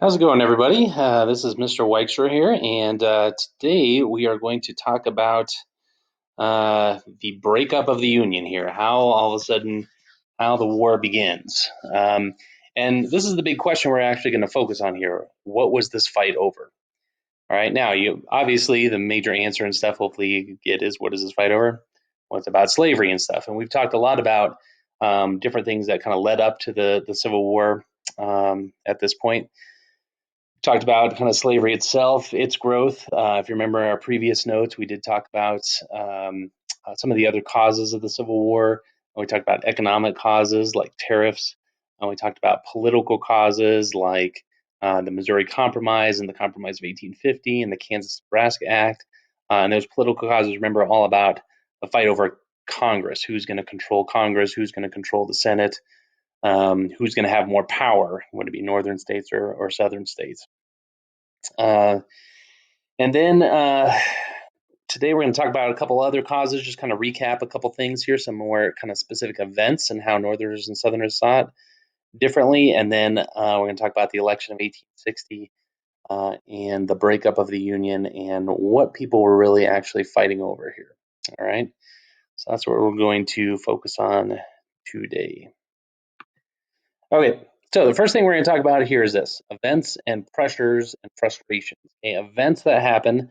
How's it going, everybody? This is Mr. Wykstra here, and today we are going to talk about the breakup of the Union here, how all of a sudden, how the war begins. And this is the big question we're actually going to focus on here. What was this fight over? All right, now, you obviously, the major answer and stuff, hopefully you get is, what is this fight over? Well, it's about slavery and stuff. And we've talked a lot about different things that kind of led up to the Civil War at this point. Talked about kind of slavery itself, its growth. If you remember our previous notes, we did talk about some of the other causes of the Civil War. We talked about economic causes like tariffs. We talked about political causes like the Missouri Compromise and the Compromise of 1850 and the Kansas-Nebraska Act. And those political causes, remember, all about the fight over Congress. Who's going to control Congress? Who's going to control the Senate? Who's going to have more power? Would it be northern states or southern states? Uh, and then today we're going to talk about a couple other causes, just kind of recap a couple things here, some more kind of specific events and how Northerners and Southerners saw it differently. And then we're going to talk about the election of 1860 and the breakup of the Union and what people were really actually fighting over here. All right. So that's what we're going to focus on today. Okay, so the first thing we're going to talk about here is this: events and pressures and frustrations. Okay, events that happen,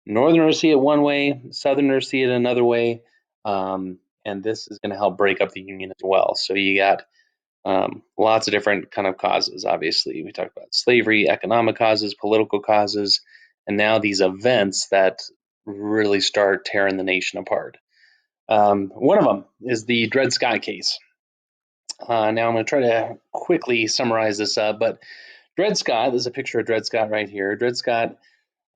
Northerners see it one way, Southerners see it another way, and this is going to help break up the Union as well. So you got lots of different kind of causes. Obviously, we talked about slavery, economic causes, political causes, and now these events that really start tearing the nation apart. One of them is the Dred Scott case. Now I'm going to try to quickly summarize this up, but Dred Scott, there's a picture of Dred Scott right here. Dred Scott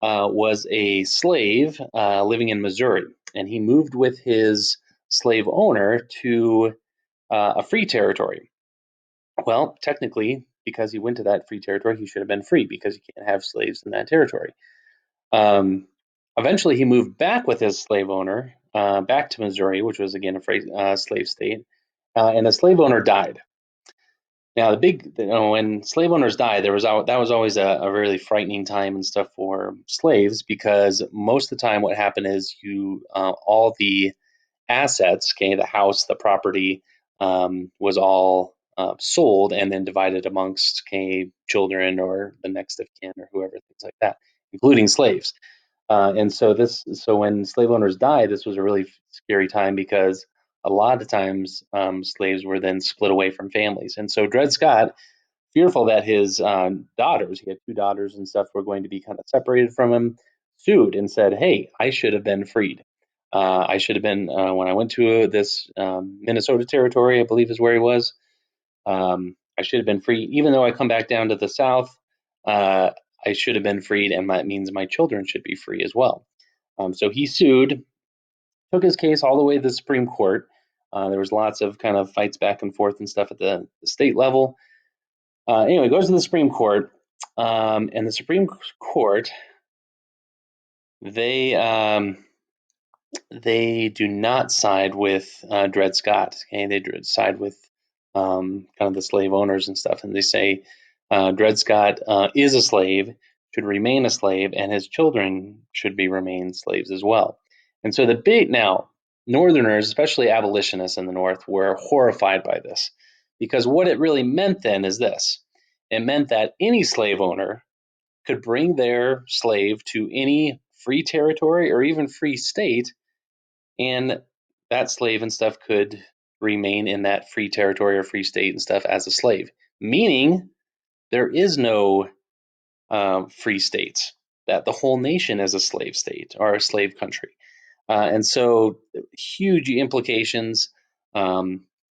was a slave living in Missouri, and he moved with his slave owner to a free territory. Well, technically, because he went to that free territory, he should have been free because you can't have slaves in that territory. Eventually, he moved back with his slave owner back to Missouri, which was again a free, slave state, and the slave owner died. Now, when slave owners died, that was always a really frightening time and stuff for slaves, because most of the time what happened is all the assets, okay, the house, the property, was all sold and then divided amongst, okay, children or the next of kin or whoever, things like that, including slaves. So when slave owners died, this was a really scary time because a lot of times slaves were then split away from families. And so Dred Scott, fearful that his daughters, he had two daughters and stuff, were going to be kind of separated from him, sued and said, "Hey, I should have been freed. I should have been when I went to this Minnesota territory, I believe is where he was. I should have been free, even though I come back down to the South. Uh, I should have been freed, and that means my children should be free as well." So he sued, took his case all the way to the Supreme Court. There was lots of kind of fights back and forth and stuff at the state level. Anyway, goes to the Supreme Court, and the Supreme Court, they they do not side with Dred Scott. Okay, they side with kind of the slave owners and stuff, and they say Dred Scott is a slave, should remain a slave, and his children should remain slaves as well. And so now Northerners, especially abolitionists in the North, were horrified by this, because what it really meant then is this: it meant that any slave owner could bring their slave to any free territory or even free state, and that slave and stuff could remain in that free territory or free state and stuff as a slave, meaning there is no free states, that the whole nation is a slave state or a slave country. And so huge implications.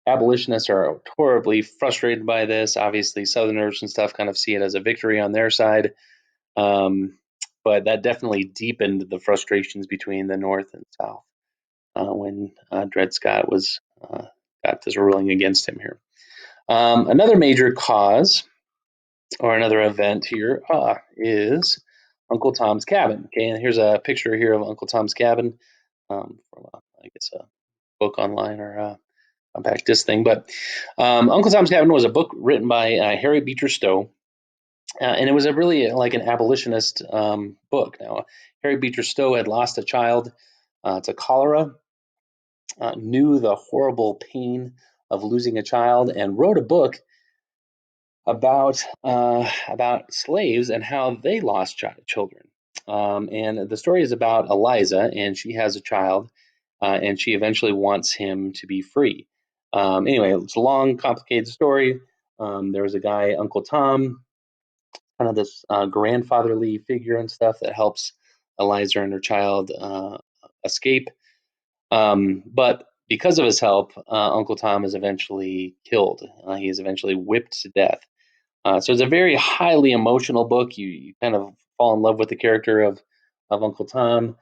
Abolitionists are horribly frustrated by this. Obviously, Southerners and stuff kind of see it as a victory on their side. But that definitely deepened the frustrations between the North and South when Dred Scott got this ruling against him here. Another major cause or another event here is Uncle Tom's Cabin. Okay, and here's a picture here of Uncle Tom's Cabin from, I guess, a book online or a compact disc thing. But Uncle Tom's Cabin was a book written by Harry Beecher Stowe. and it was a really like an abolitionist book. Now, Harry Beecher Stowe had lost a child to cholera, knew the horrible pain of losing a child, and wrote a book about slaves and how they lost children. And the story is about Eliza, and she has a child, and she eventually wants him to be free. Anyway, it's a long, complicated story. There was a guy, Uncle Tom, kind of this grandfatherly figure and stuff that helps Eliza and her child escape. But because of his help, Uncle Tom is eventually killed. He is eventually whipped to death. So it's a very highly emotional book. You kind of fall in love with the character of Uncle Tom,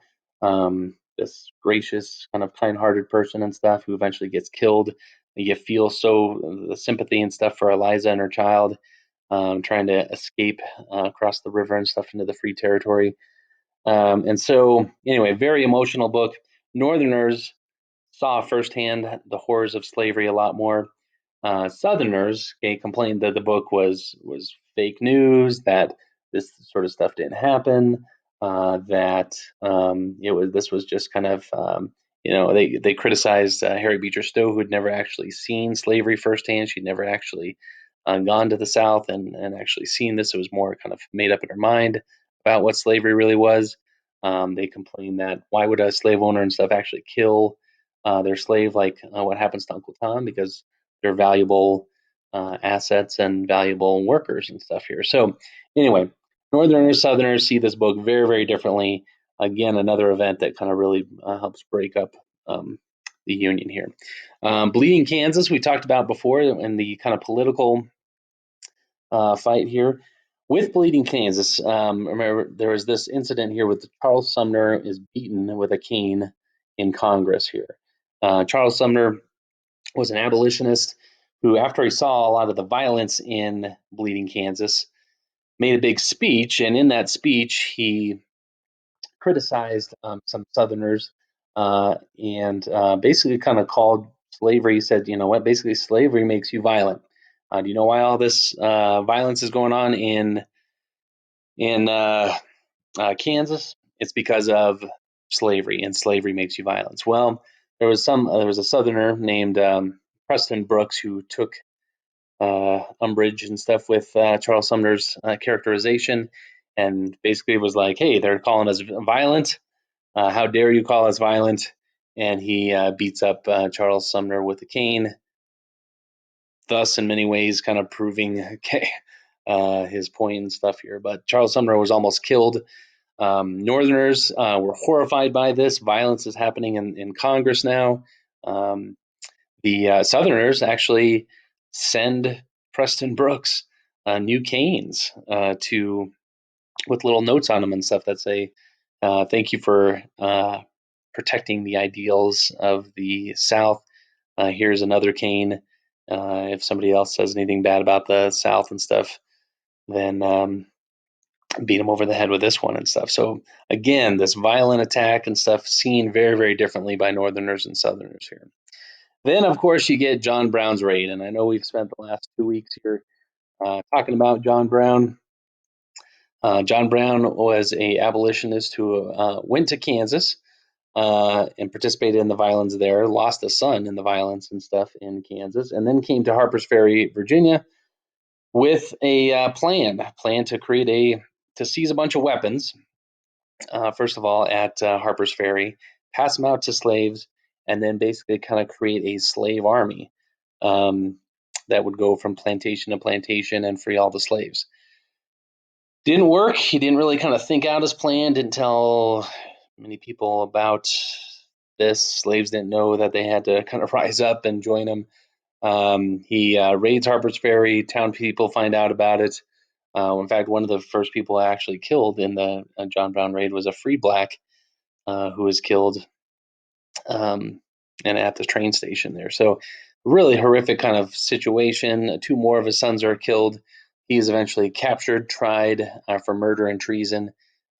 this gracious, kind of kind-hearted person and stuff who eventually gets killed. You feel so the sympathy and stuff for Eliza and her child, trying to escape across the river and stuff into the free territory. And so, anyway, very emotional book. Northerners saw firsthand the horrors of slavery a lot more. Southerners complained that the book was fake news, that this sort of stuff didn't happen, that it was this was just kind of they criticized Harry Beecher Stowe, who had never actually seen slavery firsthand. She'd never actually gone to the South and actually seen this. It was more kind of made up in her mind about what slavery really was. They complained that why would a slave owner and stuff actually kill their slave like what happens to Uncle Tom, because they're valuable assets and valuable workers and stuff here. So anyway, Northerners, Southerners see this book very, very differently. Again, another event that kind of really helps break up the Union here. Bleeding Kansas, we talked about before in the kind of political fight here. With Bleeding Kansas, remember there was this incident here with Charles Sumner is beaten with a cane in Congress here. Charles Sumner was an abolitionist who, after he saw a lot of the violence in Bleeding Kansas, made a big speech. And in that speech, he criticized some Southerners and basically kind of called slavery. He said, you know what, basically, slavery makes you violent. Do you know why all this violence is going on in Kansas? It's because of slavery, and slavery makes you violent. Well, there was a Southerner named Preston Brooks who took umbrage and stuff with Charles Sumner's characterization, and basically was like, "Hey, they're calling us violent. How dare you call us violent?" And he beats up Charles Sumner with a cane, thus, in many ways, kind of proving his point and stuff here. But Charles Sumner was almost killed. Northerners were horrified by this. Violence is happening in Congress now. The Southerners actually send Preston Brooks new canes to with little notes on them and stuff that say, "Thank you for protecting the ideals of the South. Here's another cane. If somebody else says anything bad about the South and stuff, then beat them over the head with this one and stuff." So again, this violent attack and stuff seen very, very differently by Northerners and Southerners here. Then, of course, you get John Brown's raid, and I know we've spent the last 2 weeks here talking about John Brown. John Brown was a abolitionist who went to Kansas and participated in the violence there, lost a son in the violence and stuff in Kansas, and then came to Harper's Ferry, Virginia, with a plan to create to seize a bunch of weapons. First of all, at Harper's Ferry, pass them out to slaves, and then basically kind of create a slave army um, that would go from plantation to plantation and free all the slaves. Didn't work. He didn't really kind of think out his plan, didn't tell many people about this. Slaves didn't know that they had to kind of rise up and join him. He raids Harper's Ferry. Town people find out about it. In fact, one of the first people actually killed in the John Brown raid was a free black who was killed um, and at the train station there. So, really horrific kind of situation. Two more of his sons are killed. He is eventually captured, tried for murder and treason,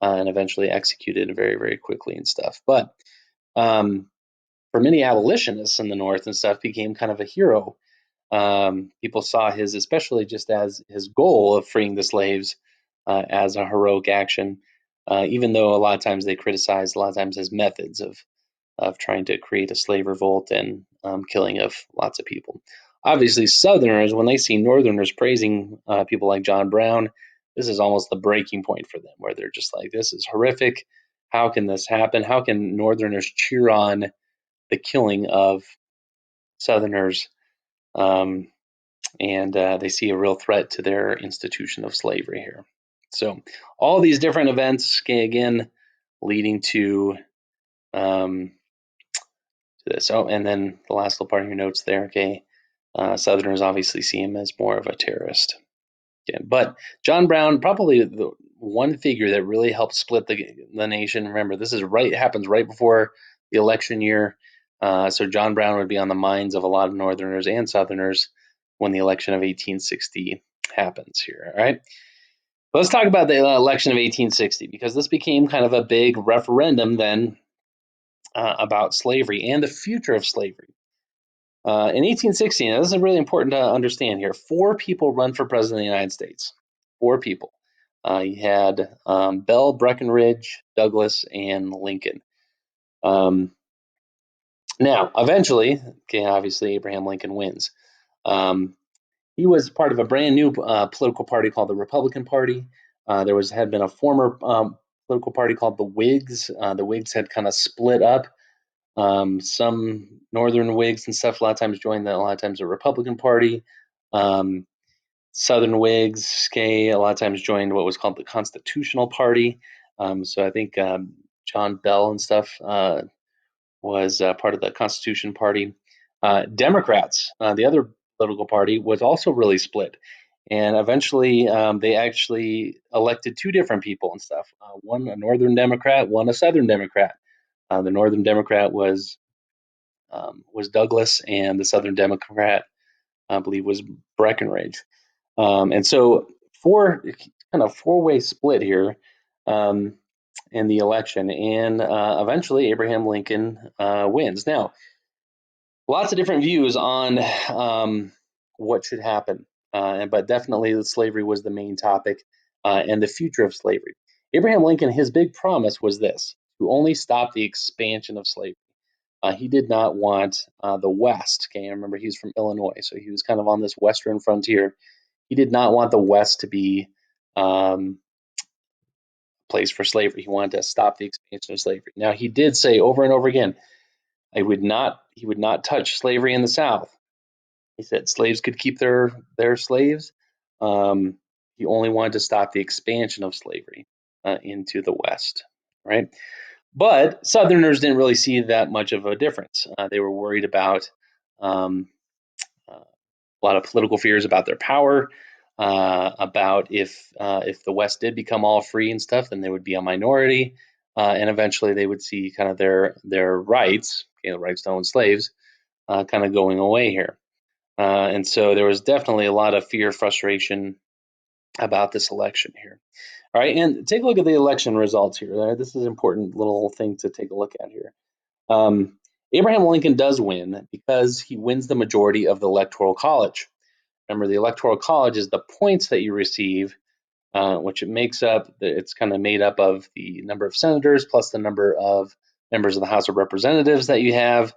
and eventually executed very, very quickly and stuff. But for many abolitionists in the North and stuff, became kind of a hero. People saw his, especially just as his goal of freeing the slaves, as a heroic action, even though a lot of times they criticize a lot of times his methods of trying to create a slave revolt and killing of lots of people. Obviously, Southerners, when they see Northerners praising people like John Brown, this is almost the breaking point for them, where they're just like, this is horrific. How can this happen? How can Northerners cheer on the killing of Southerners? And they see a real threat to their institution of slavery here. So, all these different events, again, leading to this. Oh, and then the last little part of your notes there. Okay, Southerners obviously see him as more of a terrorist. Yeah, but John Brown, probably the one figure that really helped split the nation. Remember, this is happens right before the election year. So John Brown would be on the minds of a lot of Northerners and Southerners when the election of 1860 happens here. All right. Let's talk about the election of 1860, because this became kind of a big referendum then about slavery and the future of slavery. In 1860, this is really important to understand here, 4 people run for president of the United States. 4 people. You had Bell, Breckinridge, Douglas, and Lincoln. Now, eventually, okay, obviously Abraham Lincoln wins. He was part of a brand new political party called the Republican Party. There had been a former political party called the Whigs. The Whigs had kind of split up. Some Northern Whigs and stuff a lot of times joined a lot of times the Republican Party. Southern Whigs, a lot of times joined what was called the Constitutional Party. So I think John Bell and stuff was part of the Constitution Party. Democrats, the other political party, was also really split. And eventually they actually elected 2 different people and stuff. One a Northern Democrat, one a Southern Democrat. The Northern Democrat was Douglas, and the Southern Democrat, I believe, was Breckinridge. And so four-way split here in the election, and eventually Abraham Lincoln wins. Now, lots of different views on what should happen, but definitely slavery was the main topic, and the future of slavery. Abraham Lincoln, his big promise was this: to only stop the expansion of slavery. He did not want the West. Okay, I remember he was from Illinois, so he was kind of on this western frontier. He did not want the West to be a place for slavery. He wanted to stop the expansion of slavery. Now, he did say over and over again, he would not touch slavery in the South. He said slaves could keep their slaves. He only wanted to stop the expansion of slavery into the West, right? But Southerners didn't really see that much of a difference. They were worried about a lot of political fears about their power, about if the West did become all free and stuff, then they would be a minority, and eventually they would see kind of their rights, the rights to own slaves, kind of going away here. And so there was definitely a lot of fear, frustration about this election here. All right, and take a look at the election results here. This is an important little thing to take a look at here. Abraham Lincoln does win because he wins the majority of the Electoral College. Remember, the Electoral College is the points that you receive, which it makes up. It's kind of made up of the number of senators plus the number of members of the House of Representatives that you have.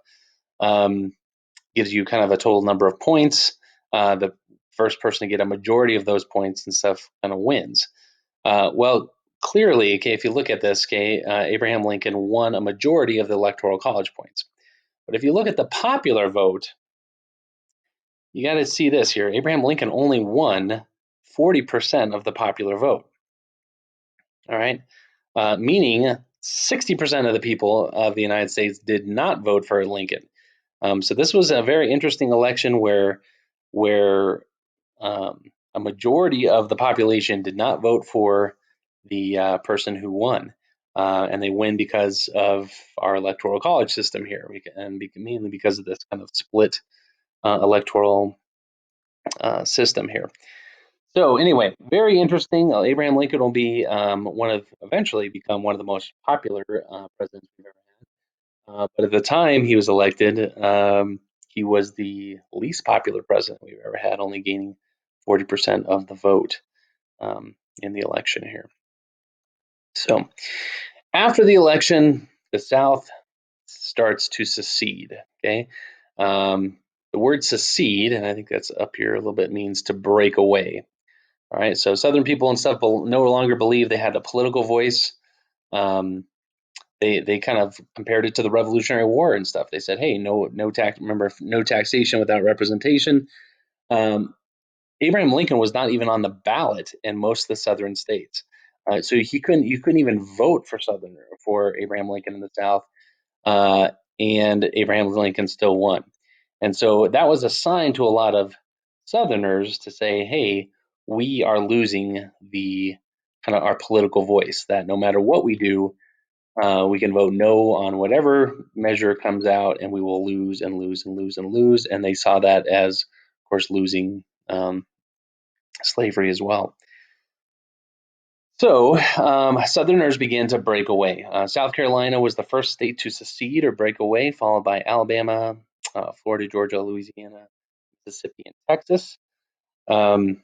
Gives you kind of a total number of points. The first person to get a majority of those points and stuff kind of wins. Well, clearly, okay, if you look at this, okay, Abraham Lincoln won a majority of the Electoral College points. But if you look at the popular vote, you got to see this here. Abraham Lincoln only won 40% of the popular vote. All right, meaning 60% of the people of the United States did not vote for Lincoln. So this was a very interesting election where a majority of the population did not vote for the person who won, and they win because of our electoral college system here, and mainly because of this kind of split electoral system here. So anyway, very interesting. Abraham Lincoln will be eventually become one of the most popular presidents we've ever had. But at the time he was elected, he was the least popular president we've ever had, only gaining 40% of the vote. in the election here. So after the election, the South starts to secede. Okay, the word secede, and I think that's up here a little bit, means to break away. All right, so Southern people and stuff no longer believe they had a political voice. They kind of compared it to the Revolutionary War and stuff. They said, hey, no tax. Remember, no taxation without representation. Um, Abraham Lincoln was not even on the ballot in most of the Southern states, so you couldn't even vote for Abraham Lincoln in the South, and Abraham Lincoln still won. And so that was a sign to a lot of Southerners to say, hey, we are losing the kind of our political voice. That no matter what we do, we can vote no on whatever measure comes out, and we will lose and lose and lose and lose. And they saw that as, of course, losing slavery as well. So Southerners began to break away. South Carolina was the first state to secede or break away, followed by Alabama, Florida, Georgia, Louisiana, Mississippi, and Texas. Um,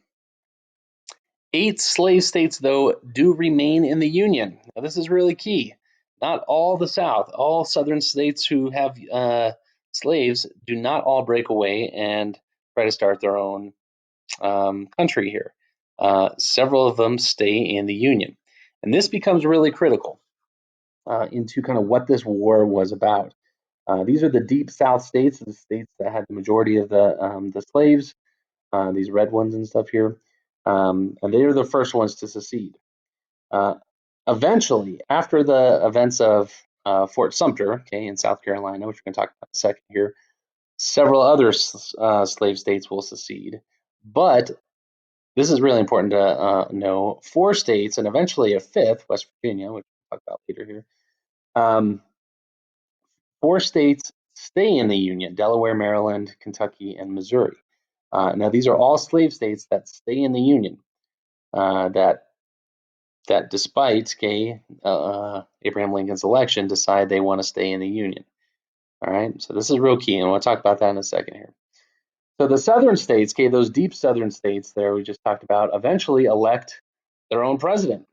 8 slave states, though, do remain in the Union. Now, this is really key. Not all the South, all Southern states who have slaves do not all break away and try to start their own country here. Several of them stay in the Union. And this becomes really critical into kind of what this war was about. These are the deep South states, the states that had the majority of the slaves, these red ones and stuff here. And they are the first ones to secede. Uh, Eventually, after the events of Fort Sumter, okay, in South Carolina, which we're going to talk about in a second here, several other slave states will secede. But this is really important to know. 4 states, and eventually a 5th, West Virginia, which we'll talk about later here. 4 states stay in the Union: Delaware, Maryland, Kentucky, and Missouri. Now, these are all slave states that stay in the Union. That despite Abraham Lincoln's election, decide they want to stay in the Union. All right, so this is real key, and we'll talk about that in a second here. So the southern states, those deep southern states there we just talked about, eventually elect their own president.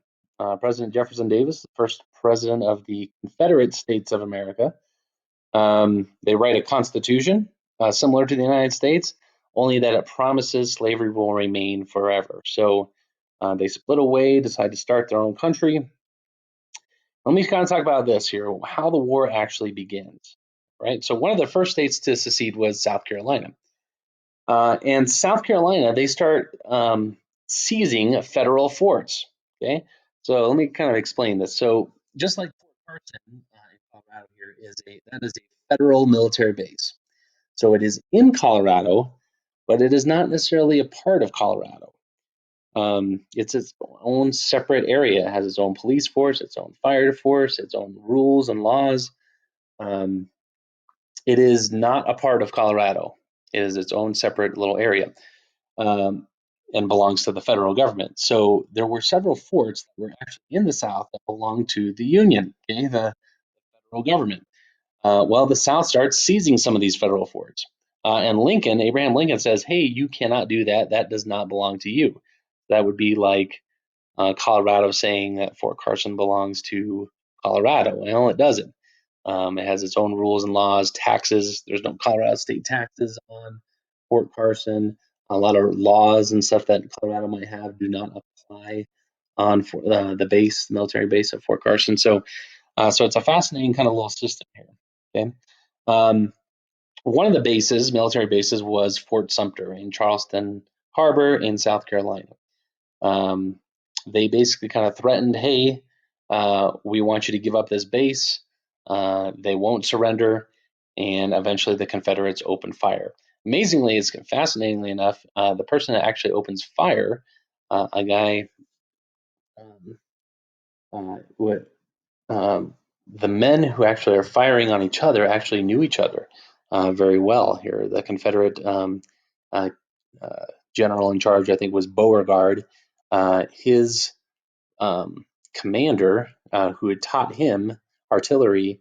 President Jefferson Davis, the first president of the Confederate States of America. They write a constitution similar to the United States, only that it promises slavery will remain forever. So they split away, decide to start their own country. Let me kind of talk about this here, how the war actually begins, right? So one of the first states to secede was South Carolina. And South Carolina, they start seizing federal forts, okay? So let me kind of explain this. So just like Fort Carson in Colorado here that is a federal military base. So it is in Colorado, but it is not necessarily a part of Colorado. It's its own separate area. It has its own police force, its own fire force, its own rules and laws. Um, it is not a part of Colorado. It is its own separate little area, and belongs to the federal government. So there were several forts that were actually in the South that belonged to the Union, okay, the federal government. Well, the South starts seizing some of these federal forts. And Abraham Lincoln says, hey, you cannot do that. That does not belong to you. That would be like Colorado saying that Fort Carson belongs to Colorado. Well, it doesn't. It has its own rules and laws, taxes. There's no Colorado state taxes on Fort Carson. A lot of laws and stuff that Colorado might have do not apply on the military base of Fort Carson. So it's a fascinating kind of little system here. Okay. One of the military bases, was Fort Sumter in Charleston Harbor in South Carolina. They basically kind of threatened, hey, we want you to give up this base. They won't surrender. And eventually the Confederates opened fire. Amazingly, fascinatingly enough, the person that actually opens fire, a guy, what the men who actually are firing on each other actually knew each other very well here. The Confederate uh, general in charge, I think, was Beauregard. His commander, who had taught him artillery,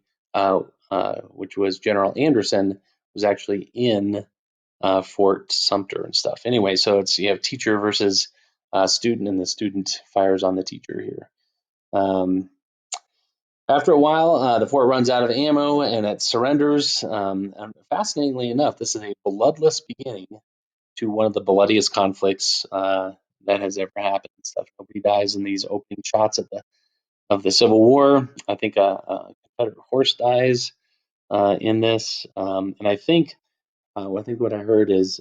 which was General Anderson, was actually in Fort Sumter and stuff. Anyway, so you have teacher versus student, and the student fires on the teacher here. After a while, the fort runs out of ammo and it surrenders. And fascinatingly enough, this is a bloodless beginning to one of the bloodiest conflicts that has ever happened and stuff. Nobody dies in these opening shots of the Civil War. I think a Confederate horse dies in this, and I think what I heard is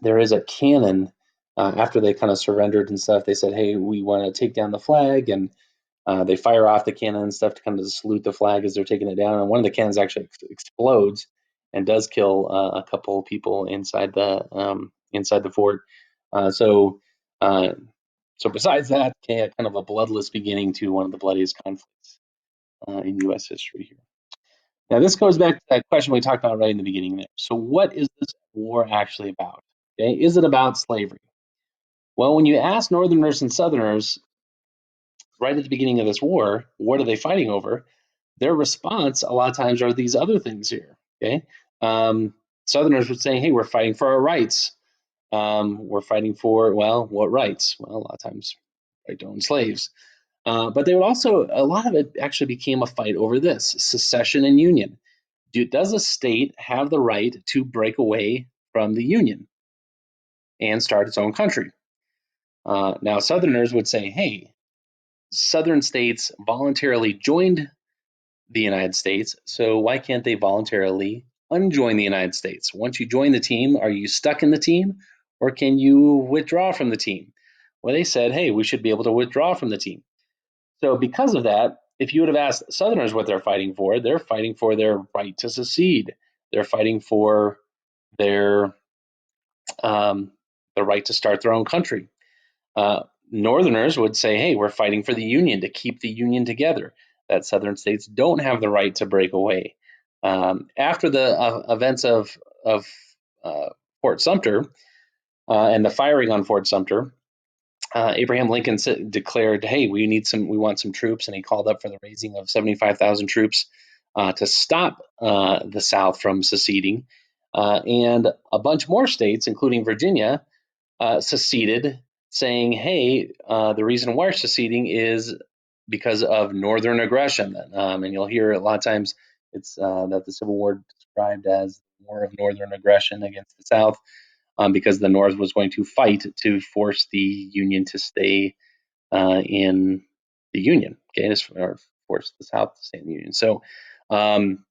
there is a cannon after they kind of surrendered and stuff. They said, "Hey, we want to take down the flag," and they fire off the cannon and stuff to kind of salute the flag as they're taking it down. And one of the cannons actually explodes and does kill a couple of people inside the fort. So, uh, so besides that, okay, kind of a bloodless beginning to one of the bloodiest conflicts in U.S. history here. Now, this goes back to that question we talked about right in the beginning there. So, what is this war actually about? Okay, is it about slavery? Well, when you ask Northerners and Southerners right at the beginning of this war, what are they fighting over? Their response a lot of times are these other things here. Okay, Southerners would say, "Hey, we're fighting for our rights. We're fighting for, well, what rights? Well, a lot of times, right to own slaves." But they would also, a lot of it actually became a fight over this secession and union. Does a state have the right to break away from the union and start its own country? Now, Southerners would say, "Hey, Southern states voluntarily joined the United States, so why can't they voluntarily unjoin the United States? Once you join the team, are you stuck in the team or can you withdraw from the team?" Well, they said, "Hey, we should be able to withdraw from the team." So, because of that, if you would have asked Southerners what they're fighting for their right to secede. They're fighting for their um, the right to start their own country. Uh, Northerners would say, "Hey, we're fighting for the Union to keep the Union together." That Southern states don't have the right to break away. After the events of uh, Fort Sumter and the firing on Fort Sumter, Abraham Lincoln declared, "Hey, we want some troops," and he called up for the raising of 75,000 troops to stop the South from seceding. And a bunch more states, including Virginia, seceded, saying, "Hey, the reason why we're seceding is because of Northern aggression." And you'll hear a lot of times it's that the Civil War described as the War of Northern aggression against the South, because the North was going to fight to force the Union to stay in the Union, okay, or force the South to stay in the Union. So, um,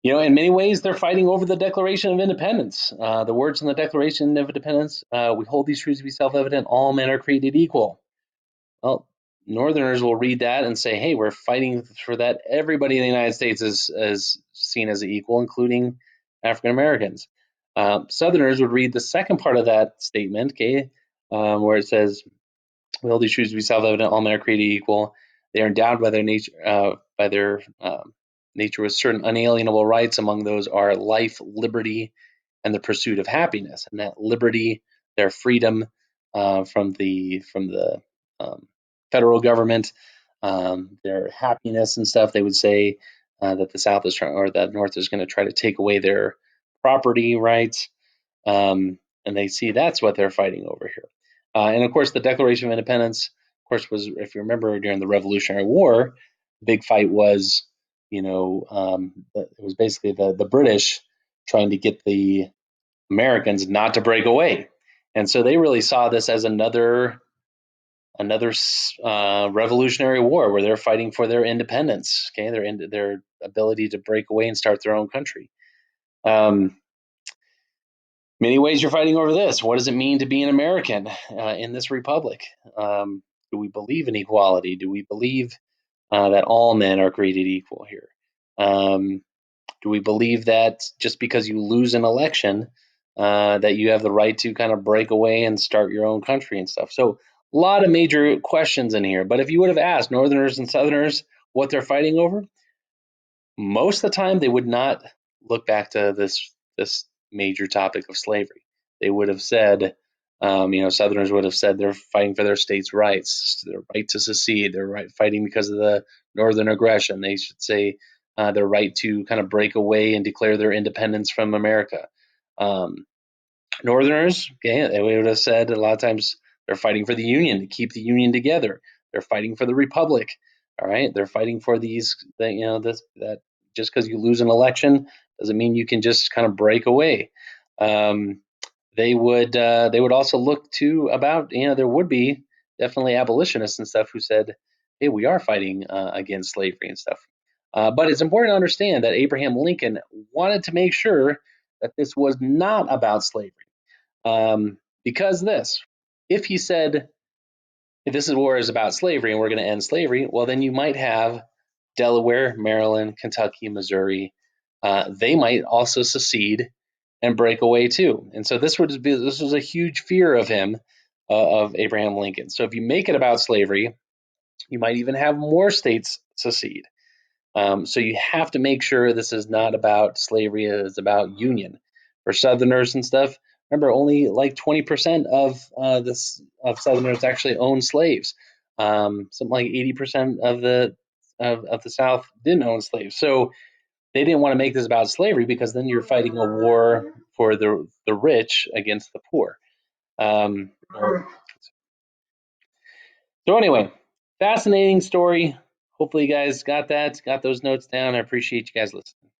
in many ways, they're fighting over the Declaration of Independence. The words in the Declaration of Independence: "We hold these truths to be self-evident: all men are created equal." Well, Northerners will read that and say, "Hey, we're fighting for that. Everybody in the United States is seen as equal, including African Americans." Southerners would read the second part of that statement, okay, where it says, "We hold these truths to be self-evident: all men are created equal. They are endowed by their nature with certain unalienable rights. Among those are life, liberty, and the pursuit of happiness." And that liberty, their freedom from the um, federal government, their happiness and stuff. They would say that the South is trying, or that North is going to try to take away their property rights, and they see that's what they're fighting over here. And of course, the Declaration of Independence, of course, was, if you remember, during the Revolutionary War, the big fight was, it was basically the British trying to get the Americans not to break away, and so they really saw this as another revolutionary war where they're fighting for their independence, okay, their ability to break away and start their own country. Um, Many ways you're fighting over this. What does it mean to be an American in this republic? Do we believe in equality? Do we believe that all men are created equal here? Do we believe that just because you lose an election, that you have the right to kind of break away and start your own country and stuff? So a lot of major questions in here. But if you would have asked Northerners and Southerners what they're fighting over, most of the time they would not look back to this major topic of slavery. They would have said, Southerners would have said they're fighting for their states' rights, their right to secede, they're fighting because of the Northern aggression. They should say their right to kind of break away and declare their independence from America. Um, Northerners, okay, they would have said a lot of times they're fighting for the Union to keep the Union together. They're fighting for the Republic. All right, they're fighting for these. That this that just because you lose an election doesn't mean you can just kind of break away. Um, they would also look to about there would be definitely abolitionists and stuff who said, hey, we are fighting against slavery and stuff. But it's important to understand that Abraham Lincoln wanted to make sure that this was not about slavery. Because if he said, if this war is about slavery and we're going to end slavery, well, then you might have Delaware, Maryland, Kentucky, Missouri. They might also secede and break away too. And so this was a huge fear of him, of Abraham Lincoln. So if you make it about slavery, you might even have more states secede. So you have to make sure this is not about slavery; it's about union. For Southerners and stuff, remember only like 20% of Southerners actually own slaves. Something like 80% of the South didn't own slaves. So they didn't want to make this about slavery because then you're fighting a war for the rich against the poor. Um, so anyway, fascinating story. Hopefully you guys got those notes down. I appreciate you guys listening.